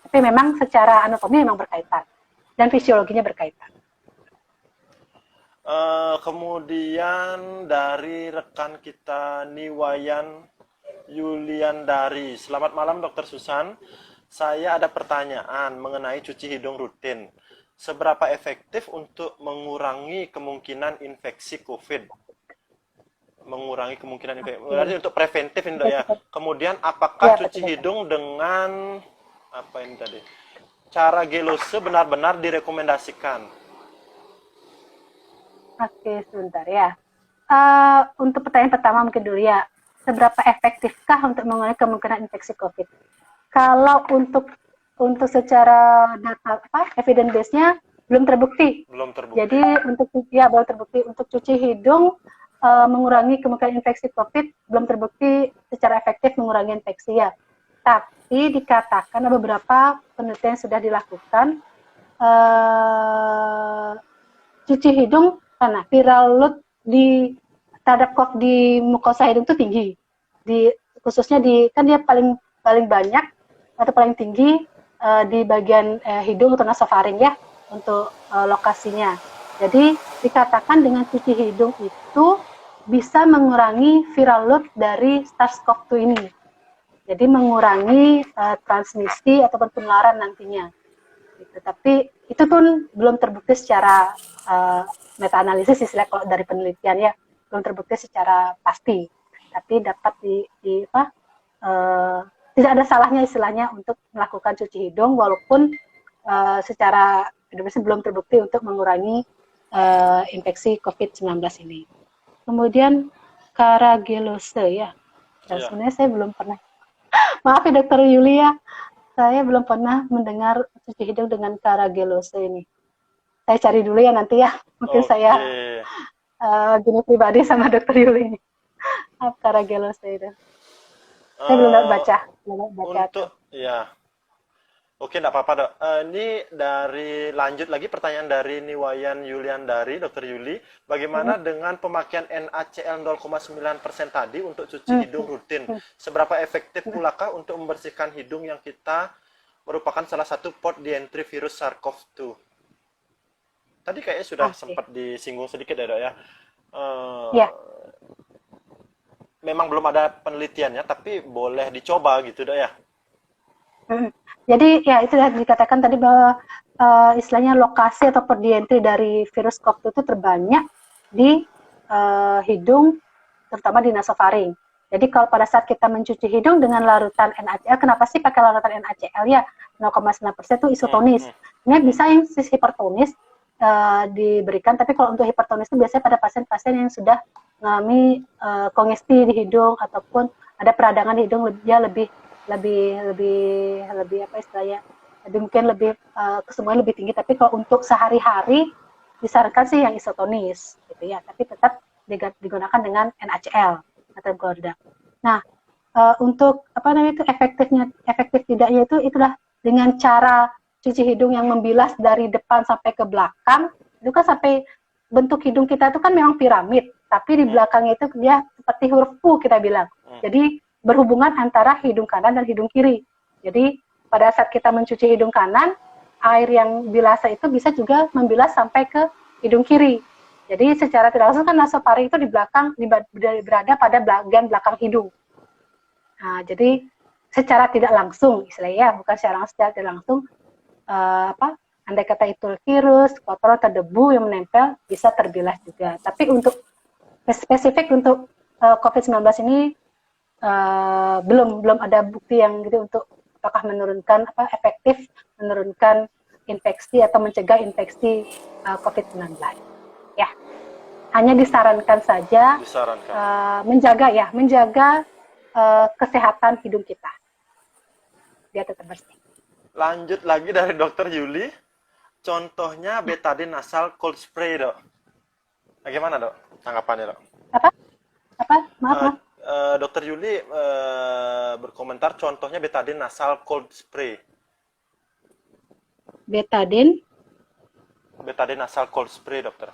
Tapi memang secara anatomi memang berkaitan dan fisiologinya berkaitan. Kemudian dari rekan kita Niwayan Yuliandari. Selamat malam Dokter Susan. Saya ada pertanyaan mengenai cuci hidung rutin. Seberapa efektif untuk mengurangi kemungkinan infeksi COVID? Mengurangi kemungkinan infeksi. Berarti untuk preventif ini, Dok ya. Kemudian apakah cuci hidung dengan apa ini tadi? Cara gelose benar-benar direkomendasikan? Oke, sebentar ya. Untuk pertanyaan pertama mungkin dulu ya. Seberapa efektifkah untuk mengurangi kemungkinan infeksi COVID? Kalau untuk secara data evidence base-nya belum terbukti. Jadi belum terbukti untuk cuci hidung mengurangi kemungkinan infeksi COVID belum terbukti secara efektif mengurangi infeksi ya. Tapi dikatakan ada beberapa penelitian yang sudah dilakukan cuci hidung karena viral load terhadap COVID di mukosa hidung itu tinggi. Khususnya kan dia paling banyak atau paling tinggi di bagian hidung atau nasofaring ya untuk lokasinya. Jadi dikatakan dengan cuci hidung itu bisa mengurangi viral load dari SARS-CoV-2 ini. Jadi mengurangi transmisi ataupun penularan nantinya. Gitu. Tapi itu pun belum terbukti secara meta-analisis istilah kalau dari penelitian ya, belum terbukti secara pasti. Tapi dapat tidak ada salahnya istilahnya untuk melakukan cuci hidung walaupun secara epidemiologi belum terbukti untuk mengurangi infeksi COVID-19 ini. Kemudian karagelose ya. Dan sebenarnya saya belum pernah. Maaf ya Dokter Yulia, saya belum pernah mendengar cuci hidung dengan karagelose ini. Saya cari dulu ya nanti ya. Mungkin saya gini pribadi sama Dokter Yuli ini. Karagelose itu. Saya belum baca. Untuk ya, oke, enggak apa-apa Dok. Ini lanjut lagi pertanyaan dari Niwayan Yuliandari, Dokter Yuli. Bagaimana dengan pemakaian NaCl 0,9% tadi untuk cuci hidung rutin? Seberapa efektif pulakah untuk membersihkan hidung yang kita merupakan salah satu port di entry virus SARS-CoV-2? Tadi kayaknya sudah sempat disinggung sedikit ya Dok ya. Memang belum ada penelitiannya, tapi boleh dicoba gitu Dok ya. Jadi ya itu sudah dikatakan tadi bahwa istilahnya lokasi atau port di entry dari virus COVID itu terbanyak di hidung, terutama di nasofaring. Jadi kalau pada saat kita mencuci hidung dengan larutan NaCl, kenapa sih pakai larutan NaCl ya? 0,9% itu isotonis. Ini bisa yang hipertonis diberikan, tapi kalau untuk hipertonis itu biasanya pada pasien-pasien yang sudah mengalami kongesti di hidung ataupun ada peradangan di hidung, dia lebih apa istilahnya, kesemuanya lebih tinggi. Tapi kalau untuk sehari-hari disarankan sih yang isotonis gitu ya, tapi tetap digunakan dengan NaCl atau Gorda. Nah, untuk itu efektif tidaknya itulah dengan cara cuci hidung yang membilas dari depan sampai ke belakang. Itu kan sampai bentuk hidung kita itu kan memang piramid, tapi di belakangnya itu dia seperti huruf U kita bilang. Jadi berhubungan antara hidung kanan dan hidung kiri. Jadi pada saat kita mencuci hidung kanan, air yang bilasnya itu bisa juga membilas sampai ke hidung kiri. Jadi secara tidak langsung kan nasofaring itu berada pada bagian belakang hidung. Nah, jadi secara tidak langsung istilahnya, bukan secara tidak langsung, andai kata itu virus, kotoran atau debu yang menempel bisa terbilas juga. Tapi untuk spesifik untuk COVID-19 ini belum ada bukti yang gitu untuk apakah menurunkan efektif menurunkan infeksi atau mencegah infeksi COVID-19. Ya, hanya disarankan saja menjaga kesehatan hidung kita. Dia tetap bersih. Lanjut lagi dari dokter Yuli. Contohnya betadine nasal cold spray, dok. Bagaimana, dok? Tanggapannya, dok? Apa? Apa? Maaf, maaf. Dokter Yuli berkomentar contohnya betadine nasal cold spray. Betadine. Betadine nasal cold spray, dokter.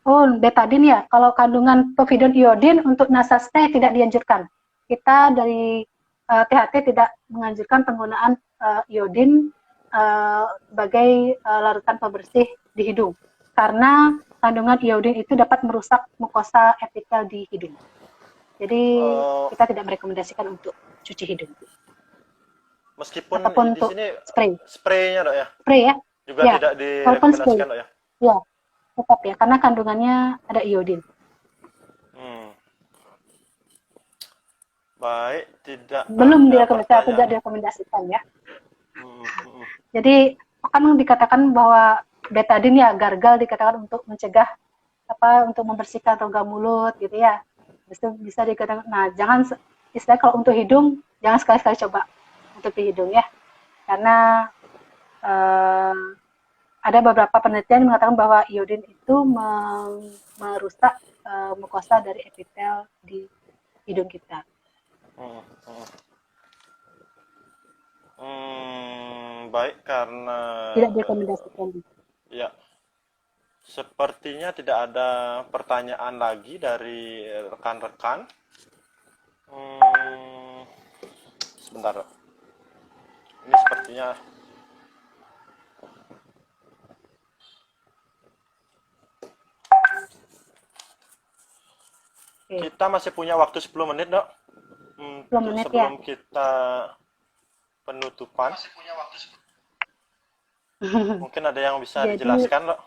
Oh, betadine ya. Kalau kandungan povidone iodin untuk nasal spray tidak dianjurkan. Kita dari THT tidak menganjurkan penggunaan iodin sebagai larutan pembersih di hidung. Karena kandungan iodin itu dapat merusak mukosa epitel di hidung. Jadi kita tidak merekomendasikan untuk cuci hidung. Meskipun ataupun di untuk sini spraynya, dok ya, spray ya, juga ya, tidak walaupun spray, direkomendasikan, dok ya. ya, tetap ya, karena kandungannya ada iodin. Baik, belum direkomendasikan ya. Jadi akan dikatakan bahwa betadine ya gargal dikatakan untuk mencegah untuk membersihkan rongga mulut gitu ya. Itu bisa dikatakan. Nah, jangan istilah kalau untuk hidung jangan sekali-sekali coba untuk di hidung ya. Karena ada beberapa penelitian yang mengatakan bahwa iodin itu merusak mukosa dari epitel di hidung kita. Baik, karena tidak direkomendasikan. Ya, sepertinya tidak ada pertanyaan lagi dari rekan-rekan. Sebentar, ini sepertinya kita masih punya waktu 10 menit, dok. 10 menit sebelum ya? Kita penutupan. Mungkin ada yang bisa dijelaskan, dok?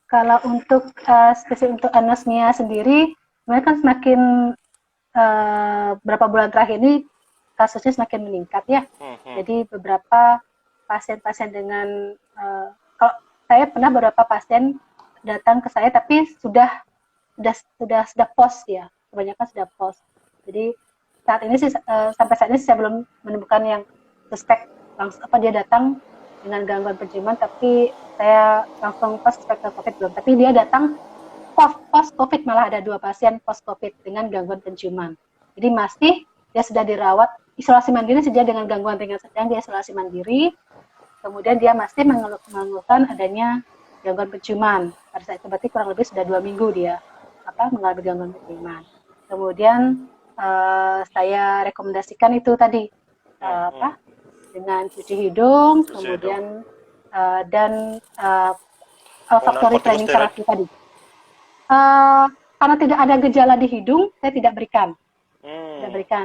Kalau untuk spesifik untuk anosmia sendiri, sebenarnya kan semakin beberapa bulan terakhir ini kasusnya semakin meningkat ya. Jadi beberapa pasien-pasien dengan kalau saya pernah beberapa pasien datang ke saya tapi sudah post ya, kebanyakan sudah post. Jadi saat ini sih sampai saat ini saya belum menemukan yang suspek langsung dia datang dengan gangguan penciuman, tapi saya langsung pas suspek COVID belum. Tapi dia datang post COVID, malah ada 2 pasien post COVID dengan gangguan penciuman. Jadi masih dia sudah dirawat isolasi mandiri saja dengan gangguan ringan sedang, dia isolasi mandiri. Kemudian dia masih mengeluhkan adanya gangguan penciuman. Pada saat itu berarti kurang lebih sudah 2 minggu dia mengalami gangguan penciuman. Kemudian saya rekomendasikan itu tadi dengan cuci hidung, kemudian dan olfactory training therapy tadi. Karena tidak ada gejala di hidung, saya tidak berikan.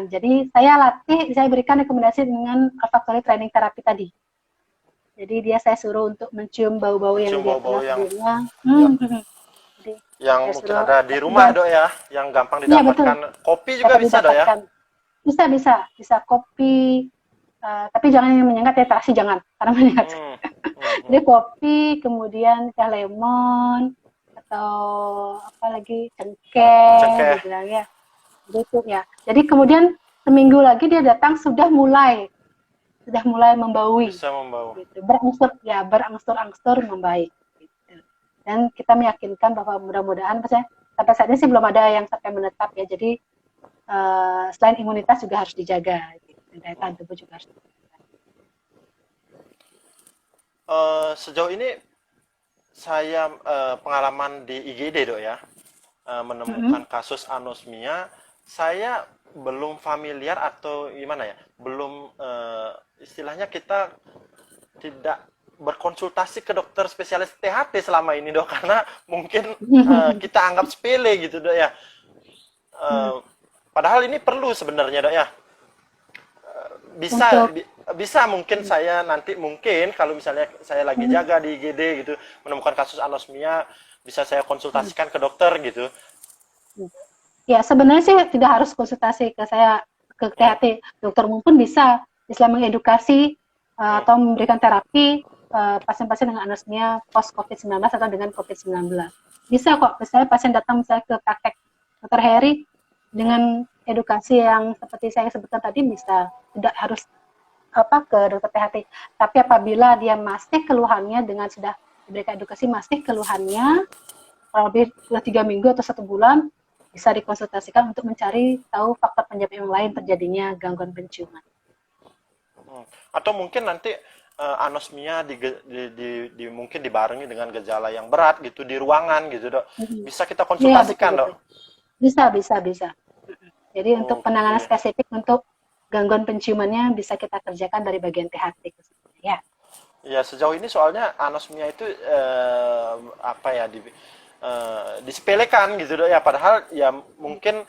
Jadi saya berikan rekomendasi dengan olfactory training therapy tadi. Jadi saya suruh untuk mencium bau-bau yang dia pernah sebelumnya. Yang mungkin ada di rumah, dok ya, yang gampang didapatkan. Ya, kopi juga bisa, dok ya? Bisa kopi, tapi jangan yang menyengat ya, terasi jangan, karena menyengat. Jadi kopi, kemudian teh lemon, atau apa lagi, cengkeh. Dibilangnya. Gitu ya. Jadi kemudian seminggu lagi dia datang sudah mulai membaui. Bisa membau. Gitu. Berangsur-angsur membaik. Dan kita meyakinkan bahwa mudah-mudahan sampai saat ini sih belum ada yang sampai menetap ya. Jadi selain imunitas juga harus dijaga, gitu. Daya tahan tubuh juga harus dijaga. Sejauh ini saya pengalaman di IGD, dok ya, menemukan kasus anosmia, saya belum familiar atau gimana ya, belum istilahnya kita tidak berkonsultasi ke dokter spesialis THT selama ini, dok, karena mungkin kita anggap sepele gitu, dok ya. Padahal ini perlu sebenarnya, dok ya. Bisa mungkin saya nanti kalau misalnya saya lagi jaga di IGD gitu, menemukan kasus anosmia, bisa saya konsultasikan ke dokter gitu. Ya, sebenarnya sih tidak harus konsultasi ke THT. Dokter pun bisa mengedukasi atau memberikan terapi pasien-pasien dengan anosmia post COVID-19 atau dengan COVID-19. Bisa kok, misalnya pasien datang misalnya ke praktek Dr. Heri dengan edukasi yang seperti saya sebutkan tadi bisa, tidak harus ke dokter THT. Tapi apabila dia masih keluhannya dengan sudah diberikan edukasi masih keluhannya lebih 3 minggu atau 1 bulan, bisa dikonsultasikan untuk mencari tahu faktor penyebab yang lain terjadinya gangguan penciuman. Atau mungkin nanti anosmia mungkin dibarengi dengan gejala yang berat gitu di ruangan gitu dok. Bisa kita konsultasikan ya, betul, dok? Bisa. Jadi untuk penanganan spesifik untuk gangguan penciumannya bisa kita kerjakan dari bagian THT ya. Ya sejauh ini soalnya anosmia itu disepelekan gitu dok ya, padahal ya mungkin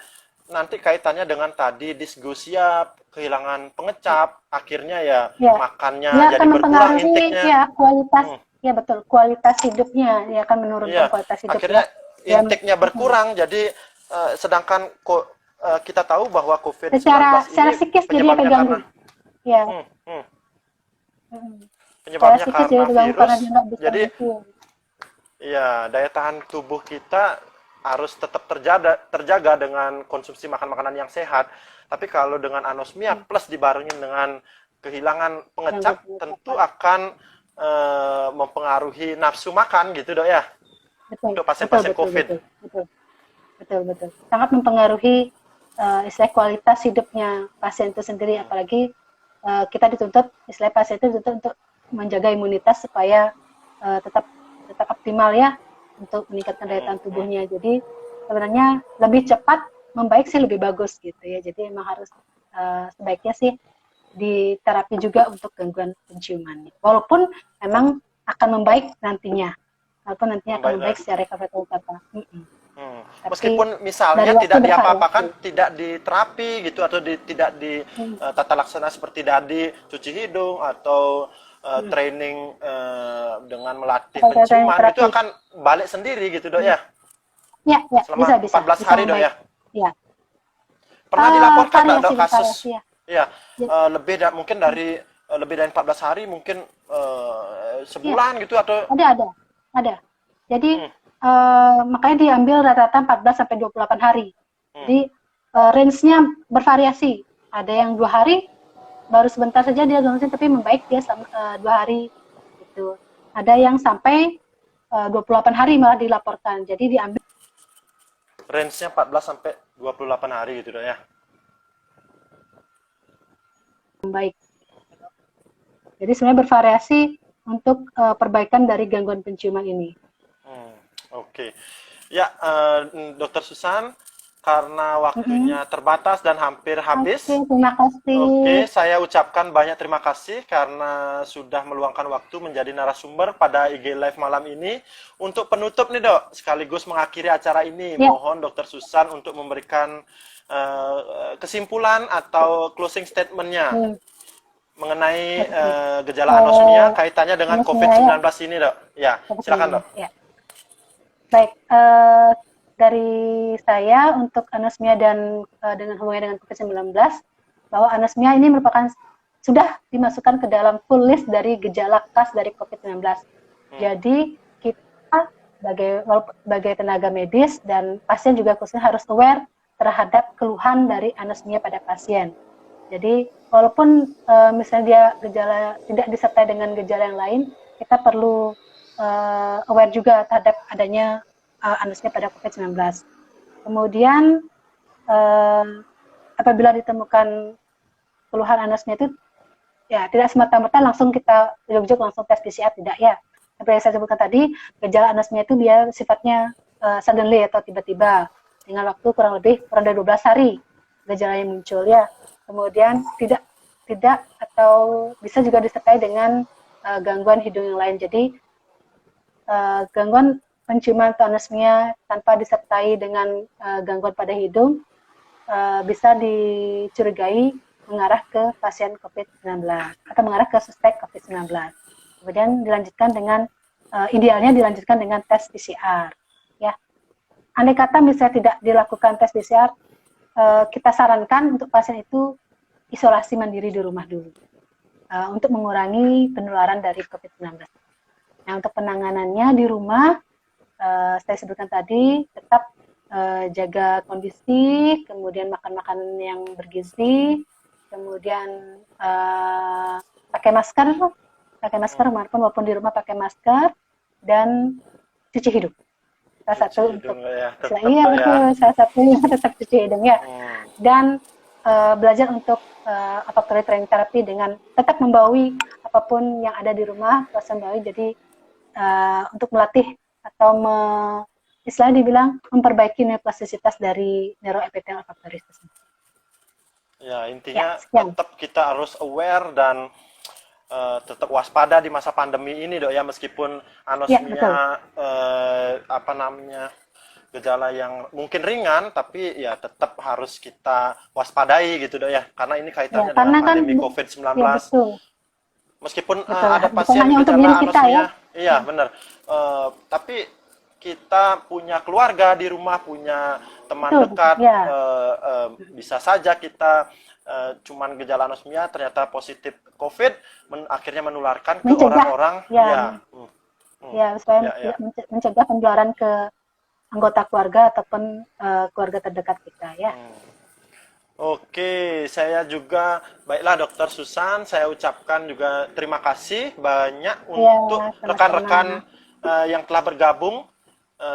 nanti kaitannya dengan tadi disgeusia, kehilangan pengecap, akhirnya ya makannya dia jadi berkurang inteknya. Ya, kualitas ya betul, kualitas hidupnya dia akan menurunkan kualitas hidup. Akhirnya inteknya berkurang, jadi sedangkan kita tahu bahwa COVID-19 secara psikis penyebabnya karena penyebabnya karena virus. Jadi ya daya tahan tubuh kita harus tetap terjaga dengan konsumsi makan-makanan yang sehat. Tapi kalau dengan anosmia plus dibarengi dengan kehilangan pengecap, tentu akan mempengaruhi nafsu makan gitu dok ya. Untuk pasien-pasien COVID. Betul. Sangat mempengaruhi kualitas hidupnya pasien itu sendiri. Apalagi kita dituntut, pasien itu dituntut untuk menjaga imunitas supaya tetap optimal ya, untuk meningkatkan daya tahan tubuhnya. Jadi sebenarnya lebih cepat membaik sih lebih bagus gitu ya. Jadi memang harus sebaiknya sih diterapi juga untuk gangguan penciuman. Walaupun memang akan membaik nantinya. Akan membaik secara recovery. Meskipun misalnya tidak diapa-apakan, tidak diterapi gitu, atau tidak di tata laksana seperti tadi cuci hidung atau training dengan melatih penciuman, itu akan balik sendiri gitu dok ya? Ya, selama bisa 14 hari dok ya? Ya. Pernah dilaporkan nggak dok kasus? Mungkin dari lebih dari 14 hari, mungkin sebulan gitu atau? Ada. Jadi makanya diambil rata-rata 14 sampai 28 hari. Jadi range-nya bervariasi. Ada yang 2 hari baru sebentar saja dia gangguan, tapi membaik dia 2 hari gitu. Ada yang sampai 28 hari malah dilaporkan. Jadi diambil range-nya 14 sampai 28 hari gitu dok ya. Membaik. Jadi sebenarnya bervariasi untuk perbaikan dari gangguan penciuman ini. Oke. Ya, Dokter Susan, karena waktunya terbatas dan hampir habis. Terima kasih. Saya ucapkan banyak terima kasih karena sudah meluangkan waktu menjadi narasumber pada IG Live malam ini. Untuk penutup nih dok, sekaligus mengakhiri acara ini, mohon Dokter Susan untuk memberikan kesimpulan atau closing statement-nya mengenai gejala anosmia kaitannya dengan COVID-19 ini dok. Ya, silakan dok. Baik, dari saya untuk anosmia dan dengan hubungannya dengan COVID-19, bahwa anosmia ini merupakan sudah dimasukkan ke dalam full list dari gejala khas dari COVID-19. Jadi kita sebagai tenaga medis dan pasien juga khususnya harus aware terhadap keluhan dari anosmia pada pasien. Jadi walaupun misalnya dia gejala tidak disertai dengan gejala yang lain, kita perlu aware juga terhadap adanya anosmia pada COVID-19. Kemudian apabila ditemukan keluhan anosmia itu ya tidak semata-mata langsung kita ujuk-ujuk langsung tes PCR, tidak ya. Seperti yang saya sebutkan tadi, gejala anosmia itu dia sifatnya suddenly atau tiba-tiba dengan waktu kurang dari 12 hari gejala yang muncul ya. Kemudian tidak atau bisa juga disertai dengan gangguan hidung yang lain. Jadi gangguan penciuman atau anosmia tanpa disertai dengan gangguan pada hidung bisa dicurigai mengarah ke pasien COVID-19 atau mengarah ke suspek COVID-19. Kemudian dilanjutkan dengan idealnya dilanjutkan dengan tes PCR. Ya, andai kata misalnya tidak dilakukan tes PCR, kita sarankan untuk pasien itu isolasi mandiri di rumah dulu untuk mengurangi penularan dari COVID-19. Nah, untuk penanganannya di rumah, saya sebutkan tadi, tetap jaga kondisi, kemudian makan makanan yang bergizi, kemudian pakai masker maupun di rumah pakai masker, dan cuci hidung. Salah satu untuk iya betul, salah satunya tetap cuci hidung ya. Dan belajar untuk apapun training terapi dengan tetap membawi apapun yang ada di rumah, terus membawi. Jadi untuk melatih atau istilahnya dibilang memperbaiki neuroplastisitas dari neuroepithelial factories tersebut. Ya, intinya tetap kita harus aware dan tetap waspada di masa pandemi ini, Dok ya, meskipun anosmia gejala yang mungkin ringan, tapi ya tetap harus kita waspadai gitu, Dok ya, karena ini kaitannya dengan pandemi COVID-19. Ya, meskipun ada pasien gejala anosmia, iya benar, tapi kita punya keluarga di rumah, punya teman dekat, bisa saja kita cuman gejala anosmia ternyata positif COVID, akhirnya menularkan ke orang-orang. Supaya mencegah penularan ke anggota keluarga ataupun keluarga terdekat kita ya. Oke, saya juga, baiklah Dokter Susan, saya ucapkan juga terima kasih banyak untuk rekan-rekan yang telah bergabung.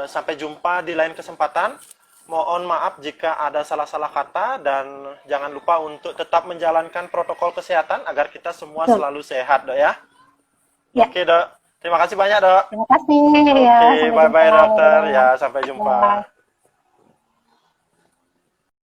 Sampai jumpa di lain kesempatan. Mohon maaf jika ada salah-salah kata, dan jangan lupa untuk tetap menjalankan protokol kesehatan agar kita semua selalu sehat, Dok ya. Oke, Dok. Terima kasih banyak, Dok. Terima kasih. Oke, bye-bye, Dokter. Ya, sampai jumpa.